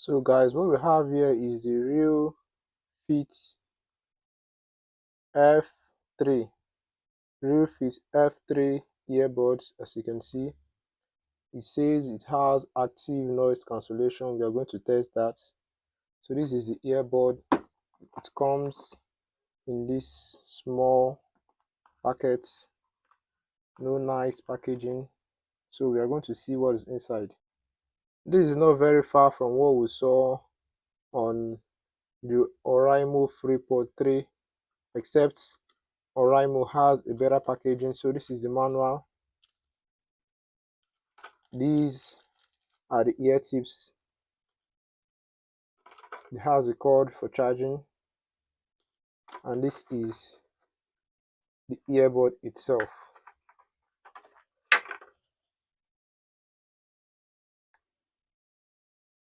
So guys, what we have here is the Realfit F3 Realfit F3 earbuds. As you can see, it says it has active noise cancellation. We are going to test that. So this is the earbud. It comes in this small packet, no nice packaging. So we are going to see what is inside. This is not very far from what we saw on the Oraimo FreePod 3, except Oraimo has a better packaging. So this is the manual. These are the ear tips. It has a cord for charging, and this is the earbud itself.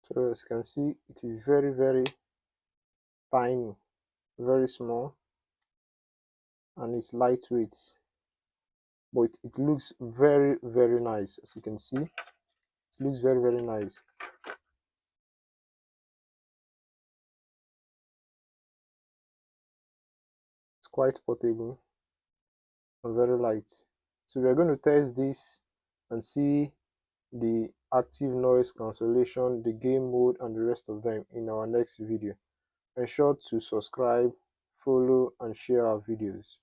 So as you can see, it is very tiny, very small, and it's lightweight, but it looks very nice. As you can see, it looks very nice. It's quite portable and very light. So we are going to test this and see the active noise cancellation, the game mode, and the rest of them in our next video. Ensure to subscribe, follow, and share our videos.